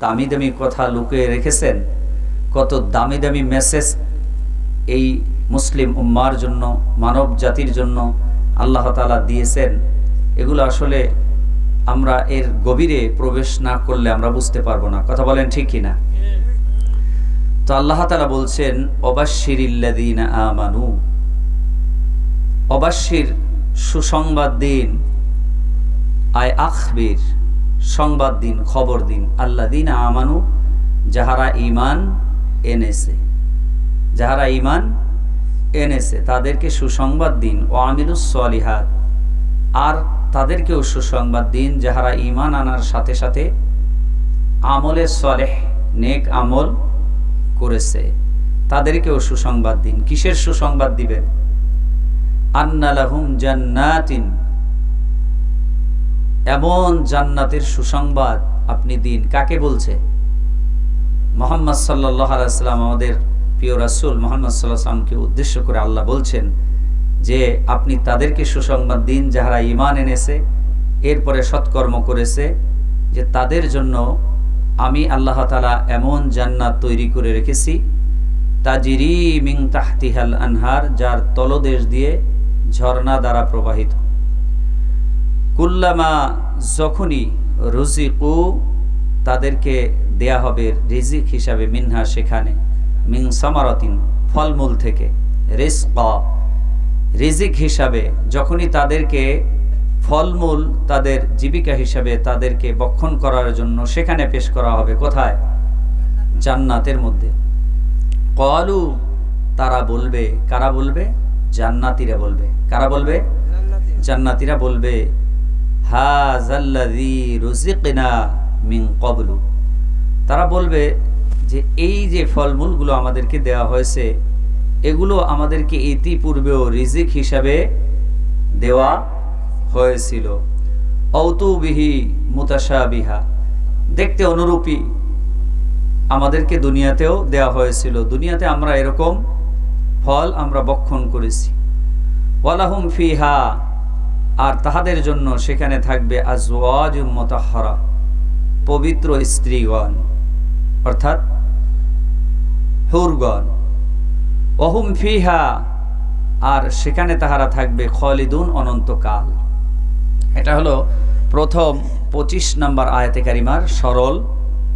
দামি দামি কথা লুকিয়ে রেখেছেন, কত দামি দামি মেসেজ এই মুসলিম উম্মার জন্য, মানব জাতির জন্য আল্লাহ তাআলা দিয়েছেন। এগুলো আসলে আমরা এর গভীরে প্রবেশ না করলে আমরা বুঝতে পারবো না। কথা বলেন ঠিক কিনা? তো আল্লাহ তাআলা বলছেন ওয়াবাশশিরিল্লাযীনা আমানু, অবাশির সুসংবাদ দিন, আয় আখবির সংবাদ দিন, খবর দিন, আল্লাযীনা আমানু যাহারা ঈমান এনেছে, যাহারা ঈমান এনেছে তাদেরকে সুসংবাদ দিন, ও আমিলুস সলিহাত আর তাদেরকেও সুসংবাদ দিন যাহারা ঈমান আনার সাথে সাথে আমলে সলেহ নেক আমল করেছে, তাদেরকেও সুসংবাদ দিন। কিসের সুসংবাদ দিবেন? আন্না লাহুম জান্নাতিন, এমন জান্নাতের সুসংবাদ আপনি দিন। কাকে বলছে? মুহাম্মদ সাল্লাল্লাহু আলাইহি ওয়াসাল্লাম, আমাদের প্রিয় রাসূল মুহাম্মদ সাল্লাল্লাহু আলাইহি ওয়াসাল্লামকে উদ্দেশ্য করে আল্লাহ বলছেন যে আপনি তাদেরকে সুসংবাদ দিন যাহারা ঈমান এনেছে, এরপরে সৎকর্ম করেছে, যে তাদের জন্য আমি আল্লাহ তাআলা এমন জান্নাত তৈরি করে রেখেছি, তাজরি মিন তাহতিহাল আনহার, যার তলদেশ দিয়ে ঝর্ণা দ্বারা প্রবাহিত। কুল্লামা, যখনই, রুজিকু তাদেরকে দেয়া হবে রিজিক হিসাবে, মিনহা সেখানে, মিন সামারাতিন ফলমূল থেকে, রিজকা রিজিক হিসাবে, যখনই তাদেরকে ফলমূল তাদের জীবিকা হিসাবে তাদেরকে বক্ষণ করার জন্য সেখানে পেশ করা হবে। কোথায়? জান্নাতের মধ্যে। ক্বালু, তারা বলবে, কারা বলবে? জান্নাতীরা বলবে। কারা বলবে? জান্নাতীরা বলবে, হাযাল্লাযী রুজিকনা মিন ক্বাবলু, তারা বলবে যে এই যে ফলমূলগুলো আমাদেরকে দেওয়া হয়েছে, এগুলো আমাদেরকে ইতিপূর্বেও রিজিক হিসাবে দেওয়া হয়েছিল। অউতু বিহি মুতাশাবিহা, দেখতে অনুরূপী আমাদেরকে দুনিয়াতেও দেওয়া হয়েছিল, দুনিয়াতে আমরা এরকম ফল আমরা বক্ষণ করেছি। ওয়ালাহুম ফিহা, আর তাহাদের জন্য সেখানে থাকবে আজওয়াজুম মুতাহহারা, পবিত্র স্ত্রীগণ, অর্থাৎ হুরগণ। ওহুম ফিহা, আর সেখানে তাহারা থাকবে খালিদুন, অনন্তকাল। এটা হলো প্রথম 25 নম্বর আয়াতে কারিমার সরল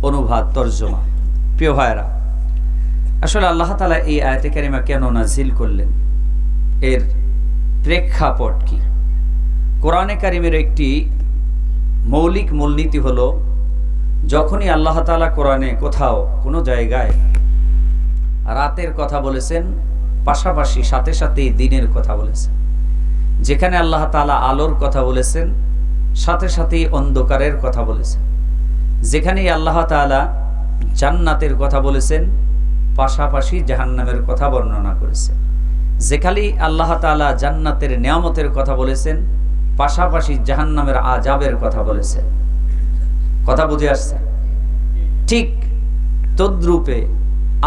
অনুবাদ, তরজমা। প্রিয় ভাইরা, আসলে আল্লাহ তাআলা এই আয়াতে কারিমা কেন নাজিল করলেন, এর প্রেক্ষাপট কি? কোরআনে কারিমের একটি মৌলিক মূলনীতি হলো, যখনই আল্লাহ তাআলা কোরআনে কোথাও কোনো জায়গায় রাতের কথা বলেছেন, পাশাপাশি সাথে সাথে দিনের কথা বলেছেন। যেখানে আল্লাহ তাআলা আলোর কথা বলেছেন, সাথে সাথেই অন্ধকারের কথা বলেছেন। যেখানেই আল্লাহ তাআলা জান্নাতের কথা বলেছেন, পাশাপাশি জাহান্নামের কথা বর্ণনা করেছেন। যেখানেই আল্লাহ তাআলা জান্নাতের নিয়ামতের কথা বলেছেন, পাশাপাশি জাহান্নামের আযাবের কথা বলেছেন। কথা বুঝে আসছে? ঠিক তদ্রূপে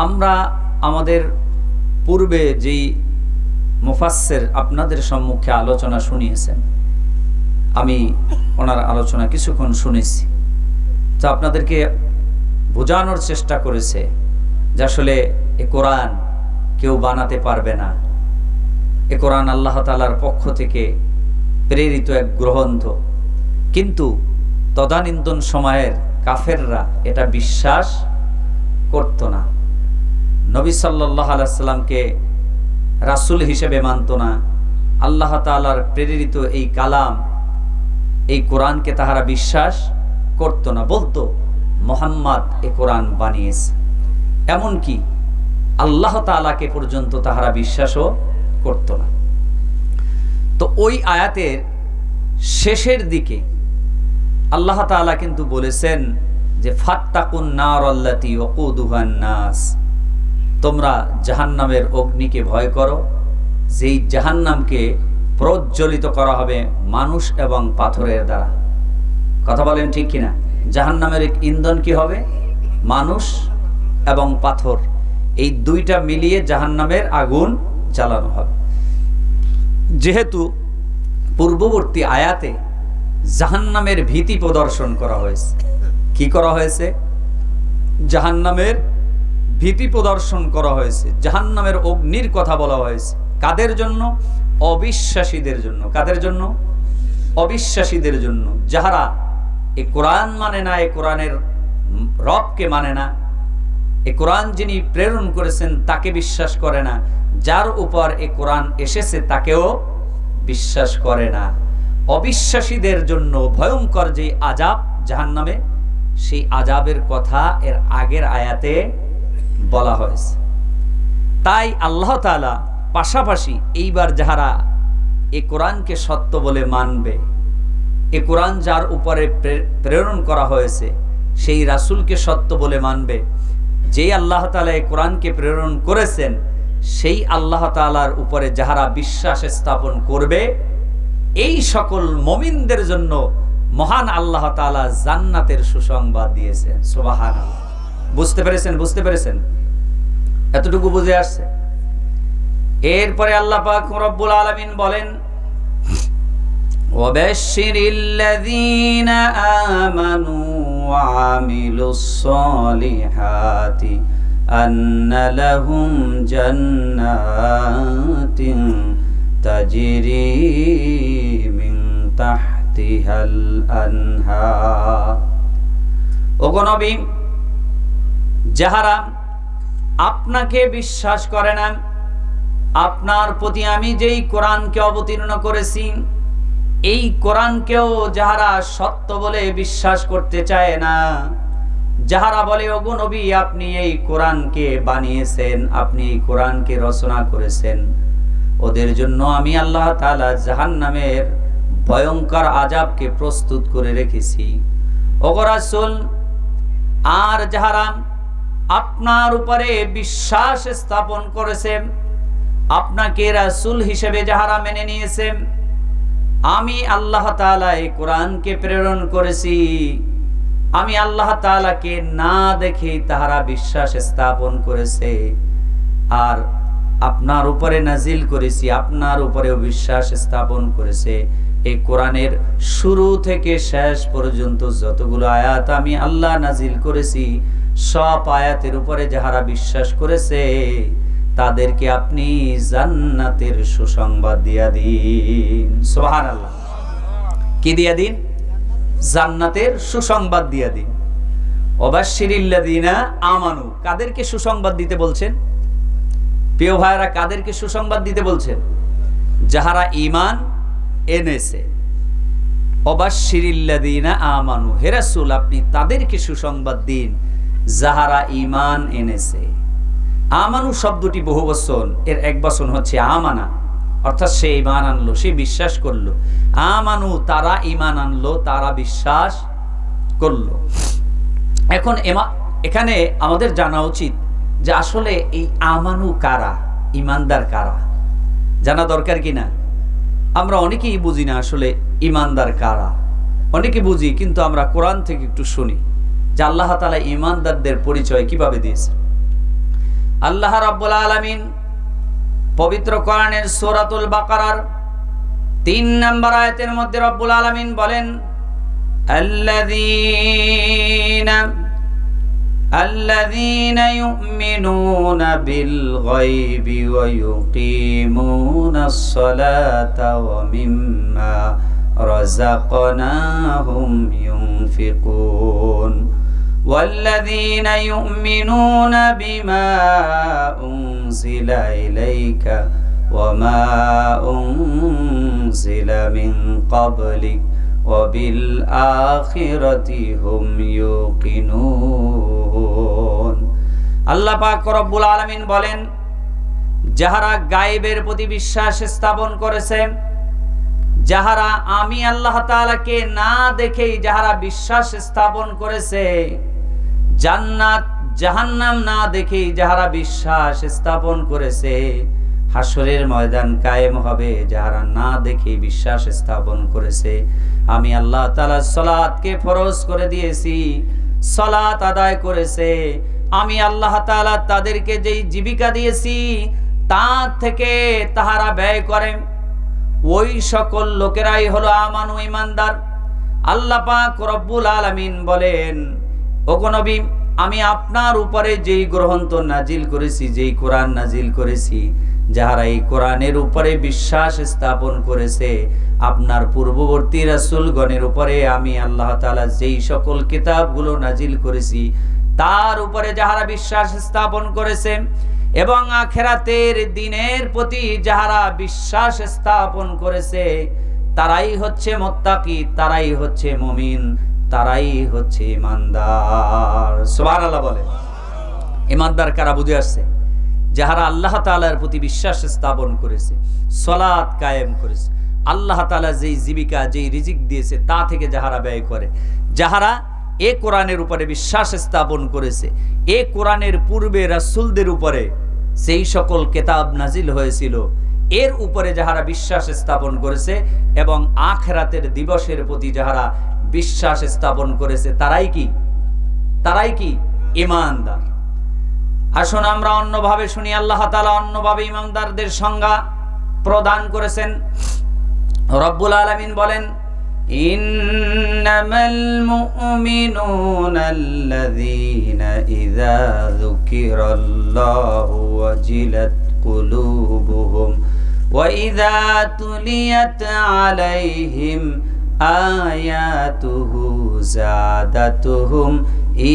আমরা আমাদের পূর্বে যেই মুফাসসির আপনাদের সম্মুখে আলোচনা শুনিয়েছেন, আমি ওনার আলোচনা কিছুক্ষণ শুনেছি, তো আপনাদেরকে বোঝানোর চেষ্টা করেছে যে আসলে এ কোরআন কেউ বানাতে পারবে না। এ কোরআন আল্লাহ তাআলার পক্ষ থেকে প্রেরিত এক গ্রন্থ। কিন্তু তদানীন্তন সময়ের কাফেররা এটা বিশ্বাস করত না। নবী সাল্লাল্লাহু আলাইহি সাল্লামকে রাসূল হিসেবে মানত না। আল্লাহ তাআলার প্রেরিত এই কালাম, এই কোরআনকে তাহারা বিশ্বাস করত না। বলতো মুহাম্মদ এ কোরআন বানিয়েছে। এমনকি আল্লাহ তাআলাকে পর্যন্ত তাহারা বিশ্বাসও করত না। তো ওই আয়াতের শেষের দিকে আল্লাহ তাআলা কিন্তু বলেছেন যে ফাত্তাকুন নারাল্লাতী ওয়াকুদুহান নাস, তোমরা জাহান্নামের অগ্নিকে ভয় করো, যেই জাহান্নামকে প্রজ্বলিত করা হবে মানুষ এবং পাথরের দ্বারা। কথা বলেন ঠিক কিনা? জাহান্নামের ইন্ধন কি হবে? মানুষ এবং পাথর, এই দুইটা মিলিয়ে জাহান্নামের আগুন জ্বালানো হবে। যেহেতু পূর্ববর্তী আয়াতে জাহান্নামের ভীতি প্রদর্শন করা হয়েছে, কি করা হয়েছে? জাহান্নামের ভীতি প্রদর্শন করা হয়েছে, জাহান্নামের অগ্নির কথা বলা হয়েছে। কাদের জন্য? অবিশ্বাসীদের জন্য। কাদের জন্য? অবিশ্বাসীদের জন্য, যাহারা এ কোরআন মানে না, এ কোরআনের রবকে মানে না, এ কোরআন যিনি প্রেরণ করেছেন তাকে বিশ্বাস করে না, যার উপর এ কোরআন এসেছে তাকেও বিশ্বাস করে না। অবিশ্বাসীদের জন্য ভয়ঙ্কর যে আযাব জাহান্নামে, সেই আযাবের কথা এর আগের আয়াতে বলা হয়েছে। তাই আল্লাহ তাআলা পাশাপাশি এইবার যাহারা এ কোরআনকে সত্য বলে মানবে, এ কোরআন যার উপরে প্রেরণ করা হয়েছে সেই রাসূলকে সত্য বলে মানবে, যেই আল্লাহ তাআলা এ কোরআনকে প্রেরণ করেছেন সেই আল্লাহ তাআলার উপরে যাহারা বিশ্বাস স্থাপন করবে, এই সকল মুমিনদের জন্য মহান আল্লাহ তাআলা জান্নাতের সুসংবাদ দিয়েছেন। সুবহানাল্লাহ। বুঝতে পেরেছেন? বুঝতে পেরেছেন? এতটুকু বুঝে আসছে? এরপরে আল্লাহ পাক রব্বুল আলামিন বলেন, ওয়াবাশশিরিল্লাযীনা আমানু ওয়া আমিলুস সলিহাতি আন্না লাহুম জান্নাতিন তাজরি মিন তাহতিহাল আনহার। ওগো নবী, যাহারা আপনাকে বিশ্বাস করে না, আপনার প্রতি আমি যেই কোরআনকে অবতীর্ণ করেছি এই কোরআনকেও যাহারা সত্য বলে বিশ্বাস করতে চায় না, যাহারা বলে ওগো নবী আপনি এই কোরআনকে বানিয়েছেন, আপনি এই কোরআনকে রচনা করেছেন, ওদের জন্য আমি আল্লাহ তাআলা জাহান্নামের ভয়ঙ্কর আযাবকে প্রস্তুত করে রেখেছি। ওগো রাসূল, আর যাহারা আপনার উপরে বিশ্বাস স্থাপন করেছে, আপনাকে রাসূল হিসেবে যাহারা মেনে নিয়েছে, আমি আল্লাহ তাআলা এই কোরআনকে প্রেরণ করেছি, আমি আল্লাহ তাআলাকে না দেখে তাহারা বিশ্বাস স্থাপন করেছে, আর আপনার উপরে নাজিল করেছি, আপনার উপরেও বিশ্বাস স্থাপন করেছে। এই কোরআনের শুরু থেকে শেষ পর্যন্ত যতগুলো আয়াত আমি আল্লাহ নাজিল করেছি, সব আয়াতের উপরে যাহারা বিশ্বাস করেছে তাদেরকে আপনি জান্নাতের সুসংবাদ দিয়া দিন। সুবহানাল্লাহ। কি দিয়া দিন? জান্নাতের সুসংবাদ দিয়া দিন। ওয়াবাশশিরিল্লাযীনা আমানু, কাদেরকে সুসংবাদ দিতে বলছেন? প্রিয় ভাইরা, কাদেরকে সুসংবাদ দিতে বলছেন? যাহারা ঈমান এনেছে। ওয়াবাশশিরিল্লাযীনা আমানু, হে রাসূল আপনি তাদেরকে সুসংবাদ দিন যাহারা ঈমান এনেছে। আমানু শব্দটি বহু বচন, এর এক বচন হচ্ছে আমানা, অর্থাৎ সে ঈমান আনলো, সে বিশ্বাস করলো। আমানু তারা ঈমান আনলো, তারা বিশ্বাস করলো। এখন এখানে আমাদের জানা উচিত যে আসলে এই আমানু কারা, ঈমানদার কারা, জানা দরকার কিনা? আমরা অনেকেই বুঝি না আসলে ঈমানদার কারা। অনেকে বুঝি, কিন্তু আমরা কোরআন থেকে একটু শুনি যে আল্লাহ তাআলা ঈমানদারদের পরিচয় কিভাবে দিয়েছেন। আল্লাহ রাব্বুল আলামিন পবিত্র কোরআনের সূরাতুল বাকারার ৩ নম্বর আয়াতের মধ্যে রব্বুল আলামিন বলেন, আল্লাযীনা ইউমিনুনা বিল গায়বি ওয়া ইউকিমুনাস সালাতা ওয়া মিম্মা রাযাকনাহুম ইউনফিকুন والذين يؤمنون بما أنزل إليك وما أنزل من قبلك وبالآخرة هم يوقنون। আল্লাহ পাক রব্বুল আলামিন বলেন, যাহারা গায়েবের প্রতি বিশ্বাস স্থাপন করেছে, যাহারা আমি আল্লাহ তাআলাকে না দেখেই যাহারা বিশ্বাস স্থাপন করেছে, জান্নাত জাহান্নাম না দেখেই যাহারা বিশ্বাস স্থাপন করেছে, হাসরের ময়দান কায়েম হবে যাহারা না দেখেই বিশ্বাস স্থাপন করেছে, আমি আল্লাহ তাআলা সালাতকে ফরজ করে দিয়েছি, সালাত আদায় করেছে, আমি আল্লাহ তাআলা তাদেরকে যেই জীবিকা দিয়েছি তা থেকে তাহারা ব্যয় করে, ওই সকল লোকেরাই হলো আমানু, ঈমানদার। আল্লাহ পাক রব্বুল আলামিন বলেন, ওগো নবী আমি আপনার উপরে যেই গ্রন্থ নাজিল করেছি, যেই কোরআন নাজিল করেছি, যাহারা এই কোরআনের উপরে বিশ্বাস স্থাপন করেছে, আপনার পূর্ববর্তী রাসূলগণের উপরে আমি আল্লাহ তাআলা যেই সকল কিতাবগুলো নাজিল করেছি তার উপরে যাহারা বিশ্বাস স্থাপন করেছে এবং আখিরাতের দিনের প্রতি যাহারা বিশ্বাস স্থাপন করেছে, তারাই হচ্ছে মুত্তাকি, তারাই হচ্ছে মুমিন, তারাই হচ্ছে ঈমানদার। সুবহানাল্লাহ বলে। ঈমানদার কারা বুঝে আসছে? যাহারা আল্লাহ তাআলার প্রতি বিশ্বাস স্থাপন করেছে, সালাত কায়েম করেছে, আল্লাহ তাআলা যেই জীবিকা যেই রিজিক দিয়েছে তা থেকে যাহারা ব্যয় করে, যাহারা এ কোরআনের উপরে বিশ্বাস স্থাপন করেছে, এ কোরআনের পূর্বে রাসূলদের উপরে সেই সকল কিতাব নাজিল হয়েছিল এর উপরে যাহারা বিশ্বাস স্থাপন করেছে এবং আখিরাতের দিবসের প্রতি যাহারা বিশ্বাস স্থাপন করেছে, তারাই কি ঈমানদার। আসুন আমরা অন্যভাবে শুনি। আল্লাহ তাআলা অন্যভাবে ঈমানদারদের সংজ্ঞা প্রদান করেছেন। রব্বুল আলামিন বলেন, ইন্নামাল মুমিনুনা আল্লাযীনা ইযা যুকিরাল্লাহু ওয়াজিলাত কুলুবুহুম ওয়া ইযা তুলিয়াত আলাইহিম আয়াতুহু যাদাতুহুম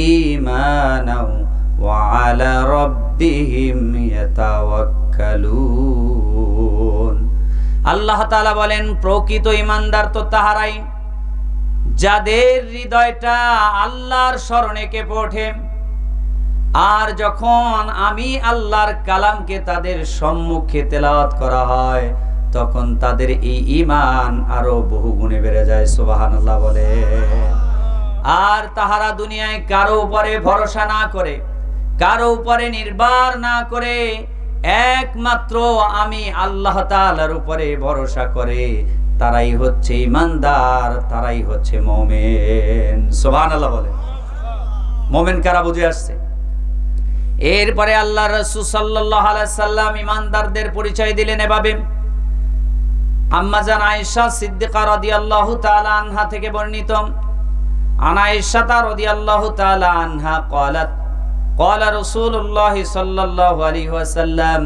ঈমানাও ওয়া আলা রাব্বিহিম ইয়াতাওয়াক্কালুন। আল্লাহ তাআলা বলেন, প্রকৃত ঈমানদার তো তাহারাই যাদের হৃদয়টা আল্লাহর স্মরণে কেঁপে ওঠে, আর যখন আমি আল্লাহর কালামকে তাদের সম্মুখে তেলাওয়াত করা হয় তখন তাদের এই ঈমান আরো বহু গুণে বেড়ে যায়। সুবহানাল্লাহ বলে। আর তাহারা দুনিয়ায় কারো উপরে ভরসা না করে, কারো উপরে নির্ভর না করে, একমাত্র আমি আল্লাহ তাআলার উপরে ভরসা করে, তারাই হচ্ছে ঈমানদার, তারাই হচ্ছে মুমিন। সুবহানাল্লাহ বলে। মুমিন কারা বুঝে আসছে? এরপরে আল্লাহর রাসূল সাল্লাল্লাহু আলাইহি সাল্লাম ঈমানদারদের পরিচয় দিলেন এভাবে। আম্মা জান আয়েশা সিদ্দিকা রাদিয়াল্লাহু তাআলা আনহা থেকে বর্ণিত, আন আয়েশা রাদিয়াল্লাহু তাআলা আনহা قالت قال رسول الله صلى الله عليه وسلم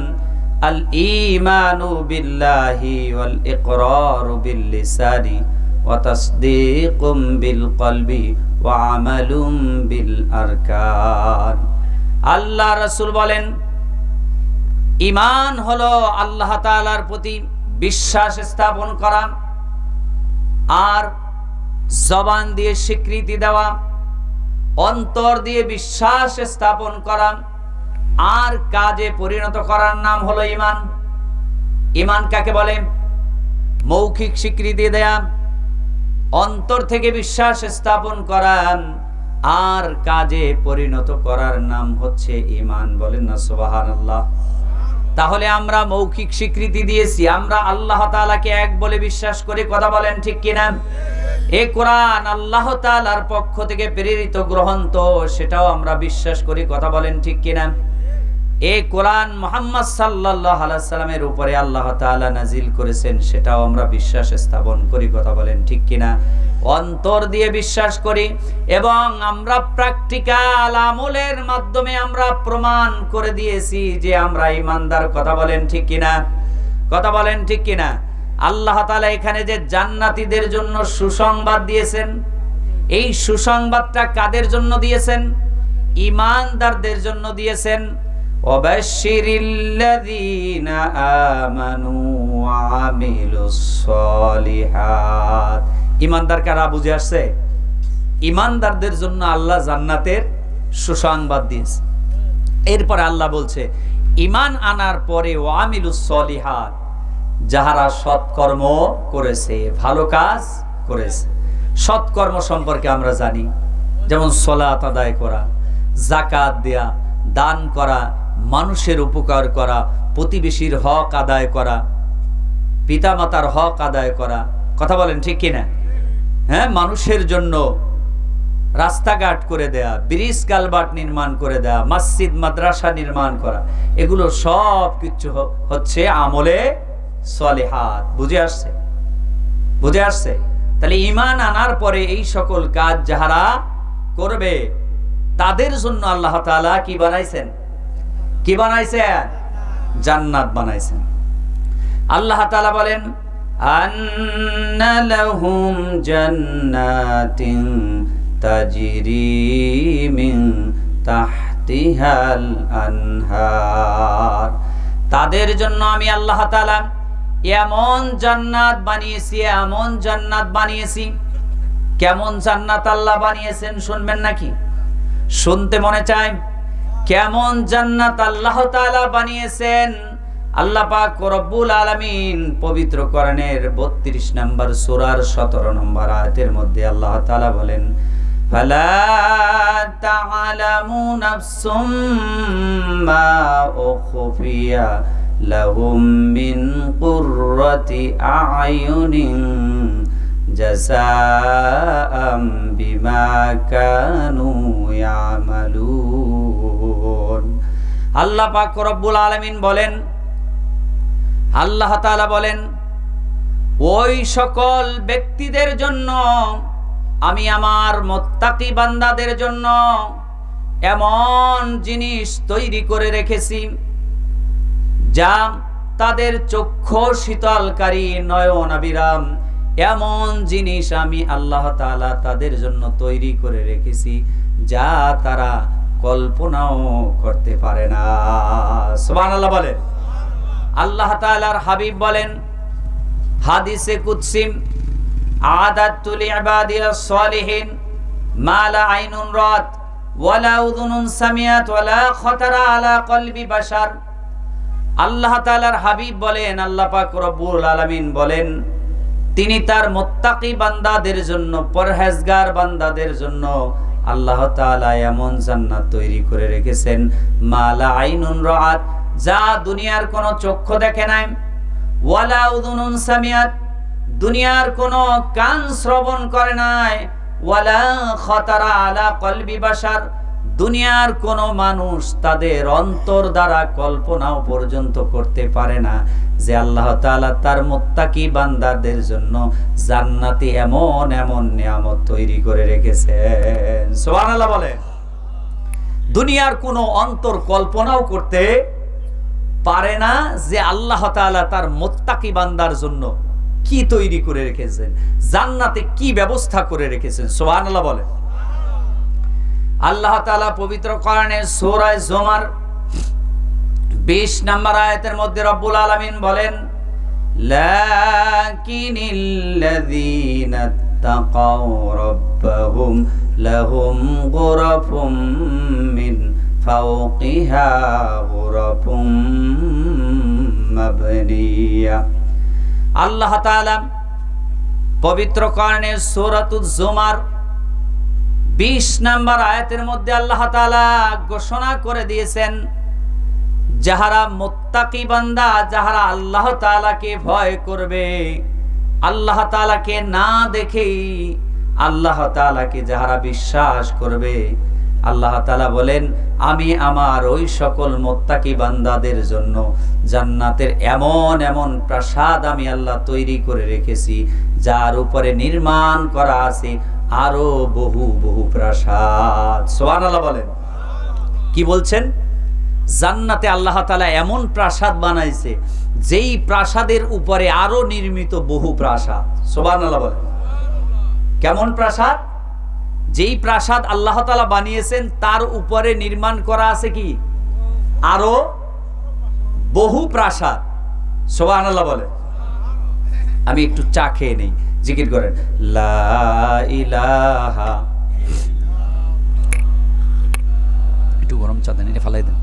الإيمان بالله والإقرار باللسان وتصديق بالقلب وعمل بالأركان। আল্লাহ রাসূল বলেন, ঈমান হলো আল্লাহ তাআলার প্রতি বিশ্বাস স্থাপন করা, আর জবান দিয়ে স্বীকৃতি দেওয়া, অন্তর দিয়ে বিশ্বাস স্থাপন করা, আর কাজে পরিণত করার নাম হলো ঈমান। ঈমান কাকে বলে? মৌখিক স্বীকৃতি দেয়া, অন্তর থেকে বিশ্বাস স্থাপন করা, আর কাজে পরিণত করার নাম হচ্ছে ঈমান। বলেন না সুবহানাল্লাহ। তাহলে আমরা মৌখিক স্বীকৃতি দিয়েছি, আমরা আল্লাহ তাআলাকে এক বলে বিশ্বাস করি, কথা বলেন ঠিক কিনা? এই কোরআন আল্লাহ তাআলার পক্ষ থেকে প্রেরিত গ্রন্থ, সেটাও আমরা বিশ্বাস করি, কথা বলেন ঠিক কিনা? এই কোরআন মুহাম্মদ সাল্লাল্লাহু আলাইহি সাল্লামের উপরে আল্লাহ তাআলা নাজিল করেছেন, সেটাও আমরা বিশ্বাস স্থাপন করি, কথা বলেন ঠিক কিনা? অন্তর দিয়ে বিশ্বাস করি এবং আমরা প্র্যাকটিক্যাল আমলের মাধ্যমে আমরা প্রমাণ করে দিয়েছি যে আমরা ঈমানদার, কথা বলেন ঠিক কিনা? কথা বলেন ঠিক কিনা? আল্লাহ তাআলা এখানে যে জান্নাতীদের জন্য সুসংবাদ দিয়েছেন, এই সুসংবাদটা কাদের জন্য দিয়েছেন? ঈমানদারদের জন্য দিয়েছেন। ওয়াবাশশিরিল্লাযীনা আমানু ওয়া আমিলুস সলিহাত। ঈমানদার কারা বুঝে আসছে? ঈমানদারদের জন্য আল্লাহ জান্নাতের সুসংবাদ দিয়েছে। এরপরে আল্লাহ বলছে, ঈমান আনার পরে ওয়া আমিলুস সলিহাত, যাহারা সৎকর্ম করেছে, ভালো কাজ করেছে। সৎকর্ম সম্পর্কে আমরা জানি, যেমন সালাত আদায় করা, যাকাত দেয়া, দান করা, মানুষের উপকার করা, প্রতিবেশীর হক আদায় করা, পিতামাতার হক আদায় করা, কথা বলেন ঠিক কিনা? হ্যাঁ, মানুষের জন্য রাস্তাঘাট করে দেয়া, ব্রিজ কালভার্ট নির্মাণ করে দেয়া, মসজিদ মাদ্রাসা নির্মাণ করা, এগুলো সব কিছু হচ্ছে আমলে সলিহাত। বুঝে আসছে? বুঝে আসছে? তাহলে ঈমান আনার পরে এই সকল কাজ যাহারা করবে, তাদের জন্য আল্লাহ তাআলা কি বানাইছেন? কি বানাইছেন? জান্নাত বানাইছেন। আল্লাহ তাআলা বলেন আন্না লাহুম জান্নাতিন তাজরি মিন তাহতিহাল আনহার, তাদের জন্য আমি আল্লাহ তাআলা এমন জান্নাত বানিয়েছি, এমন জান্নাত বানিয়েছি। কেমন জান্নাত আল্লাহ বানিয়েছেন শুনবেন নাকি? শুনতে মনে চায়? কেমন জান্নাত আল্লাহ তাআলা বানিয়েছেন? আল্লাহ পাক রব্বুল আলামিন পবিত্র কোরআনের ৩২ নম্বর সূরার ১৭ নম্বর আয়াতের মধ্যে আল্লাহ তাআলা বলেন ফালা তা'লামু নাফসুম মা উখফিয়া লাহুম মিন কুররাতি আ'য়ুনিন জাযাআম বিমা কানু ইয়ামালুন। আল্লাহ পাক রব্বুল আলামিন বলেন, আল্লাহ তাআলা বলেন ওই সকল ব্যক্তিদের জন্য আমি আমার মুত্তাকি বান্দাদের জন্য এমন জিনিস তৈরি করে রেখেছি যা তাদের চক্ষু শীতলকারী, নয়ন আবিরাম। এমন জিনিস আমি আল্লাহ তাআলা তাদের জন্য তৈরি করে রেখেছি যা তারা কল্পনাও করতে পারে না। সুবহানাল্লাহ বলেন। আল্লাহ তাআলার হাবিব বলেন হাদিসে কুদসি আদাতু লিইবাদিয়াস সালিহিন মা লা আইনুন রাত ওয়ালা উযুনুন সামিআত ওয়ালা খাতারা আলা কলবি বাশার। আল্লাহ তাআলার হাবিব বলেন, আল্লাহ পাক রব্বুল আলামিন বলেন, তিনি তার মুত্তাকি বান্দাদের জন্য, পরহেজগার বান্দাদের জন্য আল্লাহ তাআলা এমন জান্নাত তৈরি করে রেখেছেন মা লা আইনুন রাত, যা দুনিয়ার কোনো চক্ষু দেখে নাই, ওয়ালা উযুনুন সামিআত, দুনিয়ার কোনো কান শ্রবণ করে নাই, ওয়ালা খাতারা আলা কলবি বাশার, দুনিয়ার কোনো মানুষ তাদের অন্তর দ্বারা কল্পনাও পর্যন্ত করতে পারে না যে আল্লাহ তাআলা তার মুত্তাকি বান্দাদের জন্য জান্নাতে এমন এমন নিয়ামত তৈরি করে রেখেছেন। সুবহানাল্লাহ বলেন। দুনিয়ার কোনো অন্তর কল্পনাও করতে পারে না যে আল্লাহ তাআলা তার মুত্তাকি বান্দার জন্য কি তৈরি করে রেখেছেন, জান্নাতে কি ব্যবস্থা করে রেখেছেন। সুবহানাল্লাহ বলেন। আল্লাহ তাআলা পবিত্র কোরআনের সূরা জুমার ২০ নম্বর আয়াতের মধ্যে রব্বুল আলামিন বলেন লাকিনিল্লাযীনা তাকাউ রাব্বাহুম লাহুম গুরাফুম মিন ফাওকিহা গুরাফুম মাবনিয়া। আল্লাহ তাআলা পবিত্র কোরআনের সূরাতুজ জুমার ২০ নম্বর আয়াতের মধ্যে আল্লাহ তাআলা ঘোষণা করে দিয়েছেন যাহারা মুত্তাকি বান্দা, যাহারা আল্লাহ তাআলাকে ভয় করবে, আল্লাহ তাআলাকে না দেখেই আল্লাহ তাআলাকে যাহারা বিশ্বাস করবে, আল্লাহ তাআলা বলেন আমি আমার ওই সকল মুত্তাকি বান্দাদের জন্য জান্নাতের এমন এমন প্রাসাদ আমি আল্লাহ তৈরি করে রেখেছি যার উপরে নির্মাণ করা আছে আরো বহু বহু প্রাসাদ। সুবহানাল্লাহ বলেন। কি বলছেন? জান্নাতে আল্লাহ তাআলা এমন প্রাসাদ বানাইছে যেই প্রাসাদের উপরে আরো নির্মিত বহু প্রাসাদ। সুবহানাল্লাহ বলেন। কেমন প্রাসাদ? যেই প্রাসাদ আল্লাহ তাআলা বানিয়েছেন তার উপরে নির্মাণ করা আছে কি আরো বহু প্রাসাদ। সুবহানাল্লাহ বলেন। আমি একটু চা খেয়ে নেই, জিকির করেন লা ইলাহা, একটু গরম চা দেন, এটা ফালাই দেন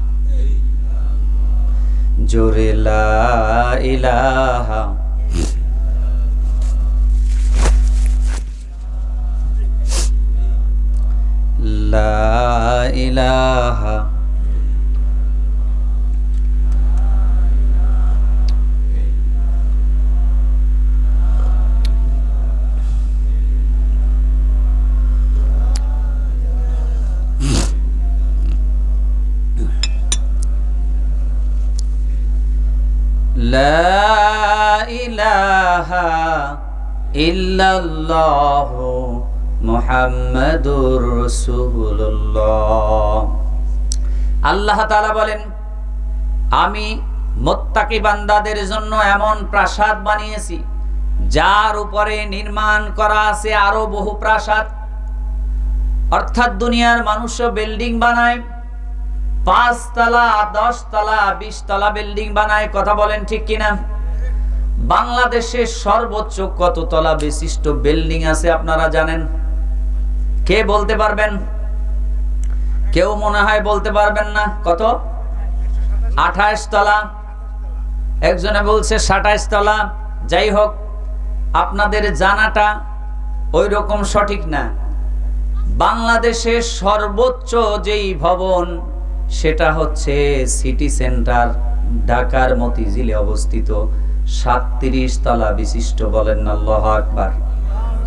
জোরে লা ইলাহা লা ইলাহা লা ইলাহা ইল্লাল্লাহু মুহাম্মাদুর রাসূলুল্লাহ। আল্লাহ তাআলা বলেন, আমি মুত্তাকি বান্দাদের জন্য এমন প্রাসাদ বানিয়েছি যার উপরে নির্মাণ করা আছে আরো বহু প্রাসাদ। অর্থাৎ দুনিয়ার মানুষও বিল্ডিং বানায়, 5 তলা 10 তলা 20 তলা বিল্ডিং বানায়। কথা বলেন ঠিক কিনা? বাংলাদেশে সর্বোচ্চ কত তলা বিশিষ্ট বিল্ডিং আছে আপনারা জানেন? কে বলতে পারবেন? কেউ মনে হয় বলতে পারবেন না। কত? 28 তলা, একজনে বলছে 27 তলা। যাই হোক, আপনাদের জানাটা ওই রকম সঠিক না। বাংলাদেশের সর্বোচ্চ যেই ভবন সেটা হচ্ছে সিটি সেন্টার ঢাকার মতিঝিলে অবস্থিত, 37 তলা বিশিষ্ট। বলেন আল্লাহু আকবার।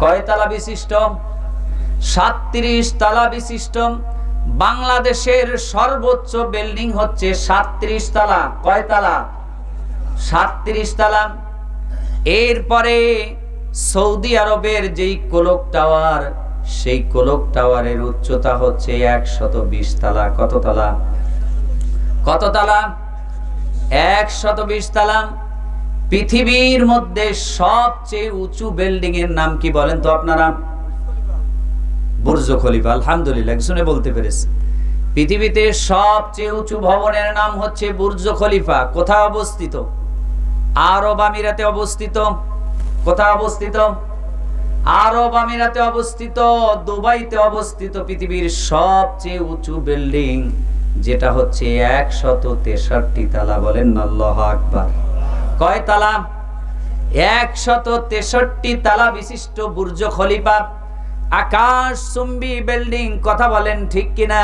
কয় তলা বিশিষ্ট? 37 তলা বিশিষ্ট। বাংলাদেশের সর্বোচ্চ বিল্ডিং হচ্ছে 37 তলা। কয় তলা? 37 তলা। এরপরে সৌদি আরবের যেই কোলক টাওয়ার, সেই কোলক টাওয়ারের উচ্চতা হচ্ছে 120 তলা। কত তলা? কত তলা? 120 তলা। পৃথিবীর মধ্যে সবচেয়ে উঁচু বিল্ডিং এর নাম কি বলেন তো আপনারা? Burj Khalifa. আলহামদুলিল্লাহ, শুনে বলতে পেরেছে। পৃথিবীতে সবচেয়ে উঁচু ভবনের নাম হচ্ছে বুর্জ খলিফা। কোথায় অবস্থিত? আরব আমিরাতে অবস্থিত। কোথায় অবস্থিত? আরব আমিরাতে অবস্থিত, দুবাইতে অবস্থিত। পৃথিবীর সবচেয়ে উঁচু বিল্ডিং যেটা হচ্ছে 163 তলা। বলেন আল্লাহু আকবার। কয় তলা? 163 তলা বিশিষ্ট বুর্জ খলিফা, আকাশচুম্বী বিল্ডিং। কথা বলেন ঠিক কিনা?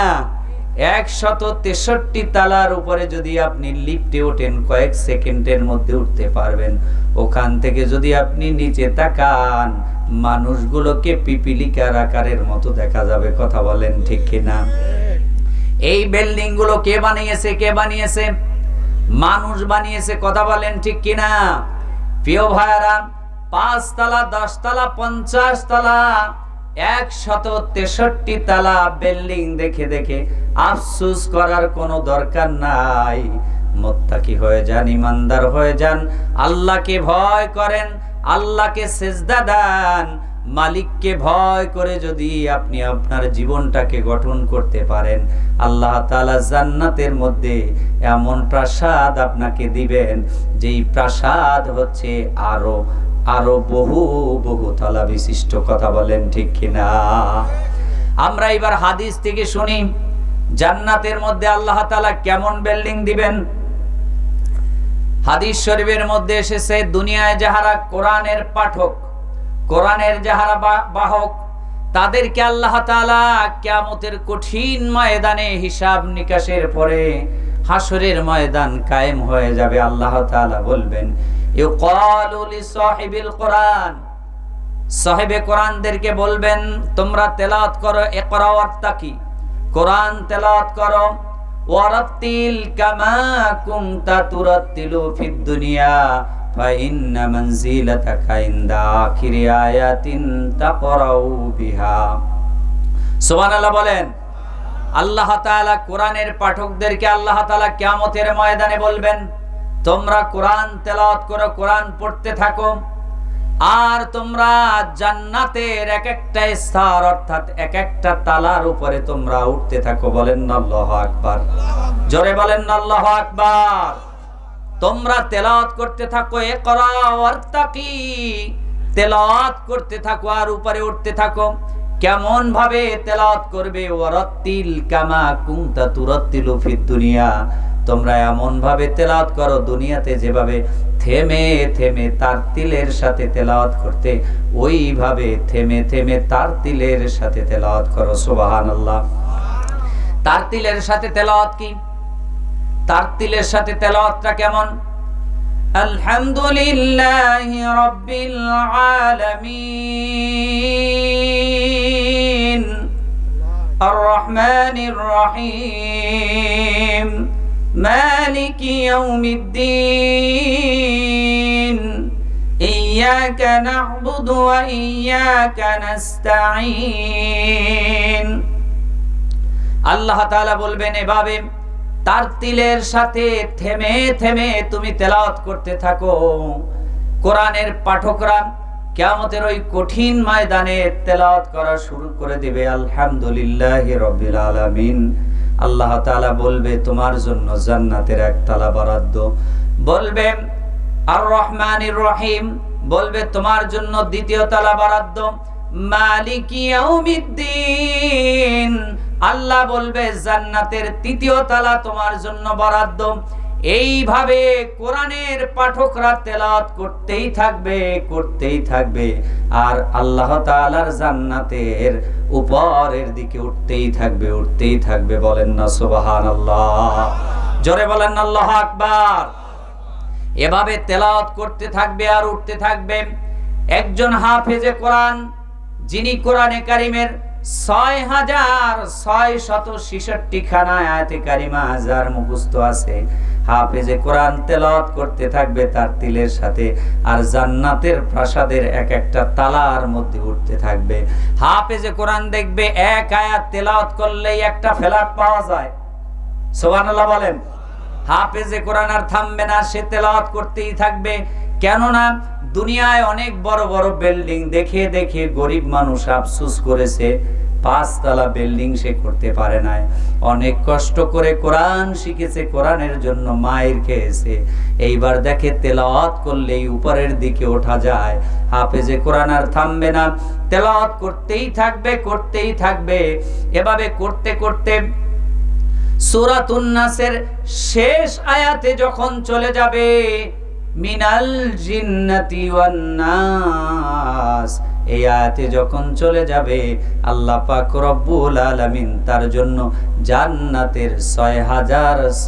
163 তলার উপরে যদি আপনি লিফটে ওঠেন, কয়েক সেকেন্ডের মধ্যে উঠতে পারবেন। ওখান থেকে যদি আপনি নিচে তাকান, মানুষগুলোকে পিপিলিকার আকারের মতো দেখা যাবে। কথা বলেন ঠিক কিনা? এই বিল্ডিং গুলো কে বানিয়েছে? কে বানিয়েছে? মানুষ বানিয়েছে। কথা বলেন ঠিক কিনা? প্রিয় ভাইরা, 5 তলা 10 তলা 50 তলা 163 তলা বিল্ডিং দেখে দেখে আফসোস করার কোনো দরকার নাই। মুত্তাকি হয়ে যান, ইমানদার হয়ে যান, আল্লাহকে ভয় করেন, আল্লাহকে সিজদা দেন। মালিককে ভয় করে যদি আপনি আপনার জীবনটাকে গঠন করতে পারেন, আল্লাহ তাআলা জান্নাতের মধ্যে এমন প্রাসাদ আপনাকে দিবেন, যেই প্রাসাদ হচ্ছে আরো আরো বহু বহু তলা বিশিষ্ট। কথা বলেন ঠিক কিনা? আমরা এবার হাদিস থেকে শুনি, জান্নাতের মধ্যে আল্লাহ তাআলা কেমন বিল্ডিং দিবেন। হাদিস শরীফের মধ্যে এসেছে, দুনিয়ায় যাহারা কোরআনের পাঠক, কোরআনের যাহারা বাহক, তাদেরকে আল্লাহ তাআলা কিয়ামতের কঠিন ময়দানে হিসাব নিকাশের পরে হাসরের ময়দান কায়েম হয়ে যাবে। আল্লাহ তাআলা বলবেন, ইউকালু লিসাহিবিল কোরআন, সাহিবে কোরআনদেরকে বলবেন, তোমরা তেলাওয়াত করো, ইকরা ওয়াত্তাকি, কোরআন তেলাওয়াত করো, ওয়ারাত্তিল কামা কুনতা তুরাত্তিলু ফিদ দুনিয়া ফাইন্না মানজিলাতাকা ইনদা আখিরি আয়াতিন তাকরাউ বিহা। সুবহানাল্লাহ বলেন। আল্লাহ তাআলা কোরআনের পাঠকদেরকে আল্লাহ তাআলা কিয়ামতের ময়দানে বলবেন, তোমরা কোরআন তেলাওয়াত করো, কোরআন পড়তে থাকো, আর তোমরা জান্নাতের এক একটা স্তর অর্থাৎ এক একটা তালার উপরে তোমরা উঠতে থাকো। বলেন আল্লাহু আকবার। জোরে বলেন আল্লাহু আকবার। তোমরা তেলাওয়াত করতে থাকো, ইকরা ওয়ারতাকি, তেলাওয়াত করতে থাকো আর উপরে উঠতে থাকো। কেমন ভাবে তেলাওয়াত করবে? ওয়ারাত্তিল কামা কুনতা তুরাত্তিলু ফিদ দুনিয়া, তোমরা এমন ভাবে তেলাওয়াত করো, দুনিয়াতে যেভাবে থেমে থেমে তারতিলের সাথে তেলাওয়াত করতে, ওইভাবে থেমে থেমে তারতিলের সাথে তেলাওয়াত করো। সুবহানাল্লাহ। তারতিলের সাথে তেলাওয়াত কি? তারতিলের সাথে তেলাওয়াতটা কেমন? আলহামদুলিল্লাহি রাব্বিল আলামিন আর রহমানির রহিম মালিকি ইয়াউমিদ্দিন ইয়াকা না'বুদু ওয়া ইয়াকা নাস্তাঈন। আল্লাহ তাআলা বলবেন এভাবে তারতিলের সাথে থেমে থেমে তুমি তেলাওয়াত করতে থাকো। কোরআনের পাঠকরা কিয়ামতের ওই কঠিন ময়দানে তেলাওয়াত করা শুরু করে দিবে, আলহামদুলিল্লাহি রাব্বিল আলামিন। আল্লাহ তাআলা বলবে তোমার জন্য জান্নাতের একতলা বরাদ্দ, বলবে আর রহমানির রহিম, বলবে তোমার জন্য দ্বিতীয় তলা বরাদ্দ, মালিকি ইয়াউমিদ্দিন, আল্লাহ বলবে জান্নাতের তৃতীয় তলা তোমার জন্য বরাদ্দ। এইভাবে কোরআনের পাঠকরা তেলাওয়াত করতেই থাকবে, করতেই থাকবে, আর আল্লাহ তাআলার জান্নাতের উপরের দিকে উঠতেই থাকবে, উঠতেই থাকবে। বলেন না সুবহানাল্লাহ, জোরে বলেন না আল্লাহু আকবার। এভাবে তেলাওয়াত করতে থাকবে আর উঠতে থাকবে। একজন হাফেজে কোরআন, যিনি কোরআনে কারিমের ৬৬৬৬ খানা আয়াতে কারিমা যার মুখস্থ আছে, হাফেজে কোরআন তেলাওয়াত করতে থাকবে তার তিলের সাথে, আর জান্নাতের প্রাসাদের এক একটা তালার মধ্যে উঠতে থাকবে। হাফেজে কোরআন দেখবে এক আয়াত তেলাওয়াত করলেই একটা ফ্ল্যাট পাওয়া যায়। সুবহানাল্লাহ বলেন। হাফেজে কোরআন আর থামবে না, সে তেলাওয়াত করতেই থাকবে। কেননা দুনিয়ায় অনেক বড় বড় বিল্ডিং দেখে দেখে গরিব মানুষ আফসোস করেছে, ৫ তলা বিল্ডিং সে করতে পারে নাই। অনেক কষ্ট করে কোরআন শিখেছে, কোরআনের জন্য মায়ের খেয়েছে, এইবার দেখে তেলাওয়াত করলেই উপরের দিকে ওঠা যায়। হাফেজে কোরআন আর থামবে না, তেলাওয়াত করতেই থাকবে, করতেই থাকবে। এভাবে করতে করতে সূরাতুন নাসের শেষ আয়াতে যখন চলে যাবে, মিনাল জিন্নাতি ওয়ান নাস, এই আয়াতে যখন চলে যাবে, আল্লাহ পাক রব্বুল আলামিন তার জন্য জান্নাতের ৬০০০